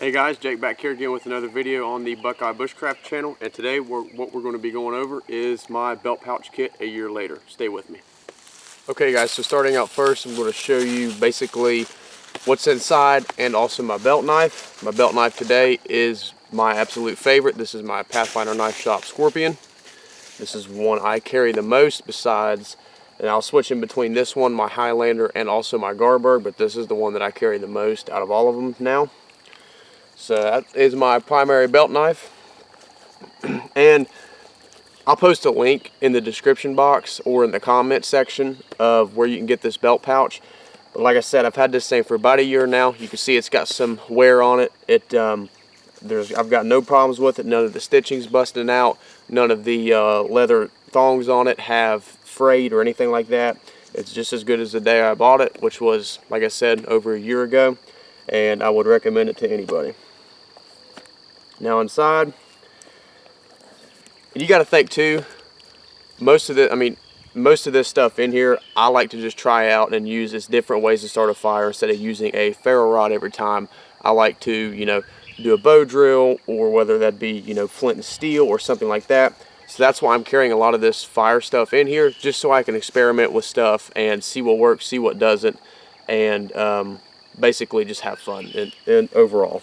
Hey guys, Jake back here again with another video on the Buckeye Bushcraft channel, and today what we're going to be going over is my belt pouch kit a year later. Stay with me. Okay guys, so starting out first, I'm going to show you basically what's inside and also my belt knife. My belt knife today is my absolute favorite. This is my Pathfinder Knife Shop Scorpion. This is one I carry the most besides, and I'll switch in between this one, my Highlander, and also my Garberg, but this is the one that I carry the most out of all of them now. So that is my primary belt knife, and I'll post a link in the description box or in the comment section of where you can get this belt pouch. But like I said, I've had this thing for about a year now. You can see it's got some wear on it. I've got no problems with it. None of the stitching's busting out. None of the leather thongs on it have frayed or anything like that. It's just as good as the day I bought it, which was, like I said, over a year ago, and I would recommend it to anybody. Now inside, you got to think too, most of this stuff in here I like to just try out and use as different ways to start a fire instead of using a ferro rod every time. I like to, do a bow drill, or whether that be, Flint and Steel or something like that. So that's why I'm carrying a lot of this fire stuff in here, just so I can experiment with stuff and see what works, see what doesn't, and basically just have fun and overall.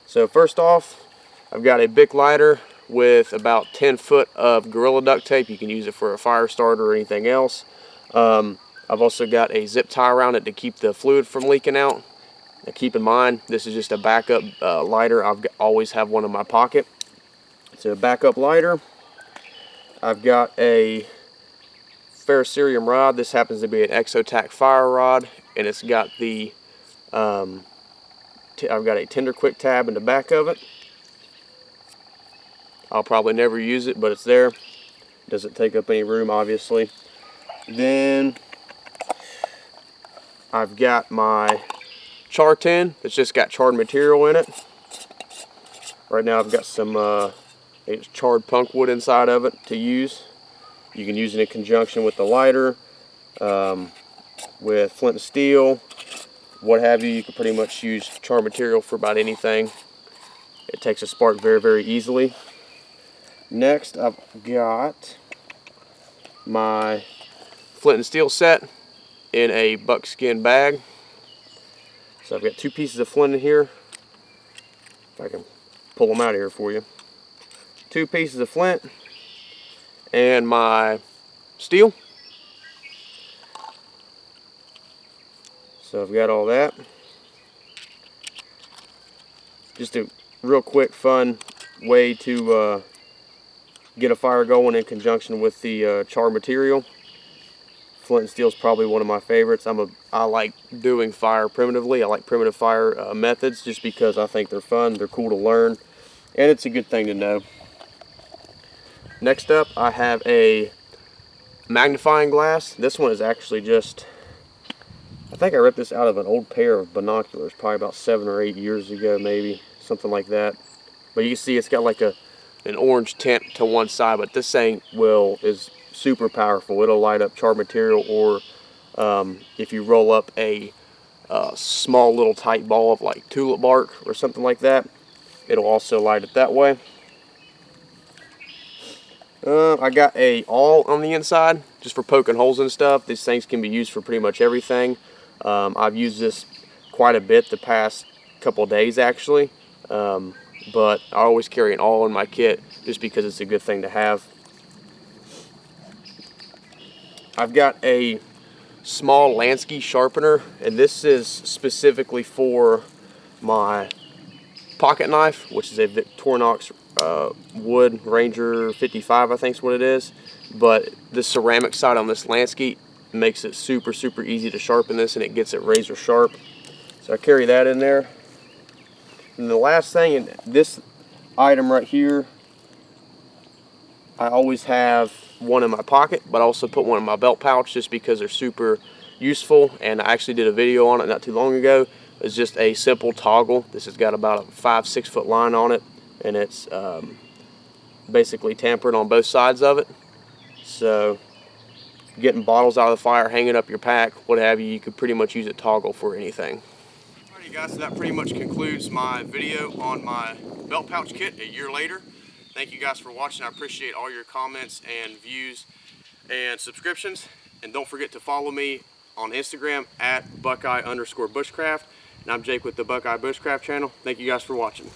So first off, I've got a Bic lighter with about 10 foot of Gorilla duct tape. You can use it for a fire starter or anything else. I've also got a zip tie around it to keep the fluid from leaking out. Now keep in mind, this is just a backup lighter. Always have one in my pocket. It's a backup lighter. I've got a ferrocerium rod. This happens to be an Exotac fire rod, and it's got the I've got a Tender Quick tab in the back of it. I'll probably never use it, but it's there. Doesn't take up any room, obviously. Then I've got my char tin that's just got charred material in it. Right now I've got some charred punk wood inside of it to use. You can use it in conjunction with the lighter, with Flint and Steel, what have you. You can pretty much use charred material for about anything. It takes a spark very, very easily. Next, I've got my Flint and Steel set in a buckskin bag. So I've got 2 pieces of flint in here. If I can pull them out of here for you. 2 pieces of flint and my steel. So I've got all that. Just a real quick, fun way to get a fire going in conjunction with the char material. Flint and Steel is probably one of my favorites. I like doing fire primitively. I like primitive fire methods just because I think they're fun, they're cool to learn, and it's a good thing to know. Next up, I have a magnifying glass. This one is actually just, I think I ripped this out of an old pair of binoculars probably about 7 or 8 years ago, maybe something like that. But you can see it's got like an orange tint to one side, but this thing is super powerful. It'll light up charred material, or if you roll up a small little tight ball of like tulip bark or something like that, it'll also light it that way. I got a awl on the inside just for poking holes and stuff. These things can be used for pretty much everything. I've used this quite a bit the past couple of days actually, but I always carry an awl in my kit just because it's a good thing to have. I've got a small Lansky sharpener, and this is specifically for my pocket knife, which is a Victorinox wood Ranger 55, I think is what it is. But the ceramic side on this Lansky makes it super, super easy to sharpen this, and it gets it razor sharp. So I carry that in there. And the last thing, in this item right here, I always have one in my pocket, but I also put one in my belt pouch just because they're super useful, and I actually did a video on it not too long ago. It's just a simple toggle. This has got about a 5-6 foot line on it, and it's basically tampered on both sides of it. So getting bottles out of the fire, hanging up your pack, what have you, you could pretty much use a toggle for anything. Alrighty guys, so that pretty much concludes my video on my belt pouch kit a year later. Thank you guys for watching. I appreciate all your comments and views and subscriptions. And don't forget to follow me on Instagram at Buckeye_Bushcraft. And I'm Jake with the Buckeye Bushcraft channel. Thank you guys for watching.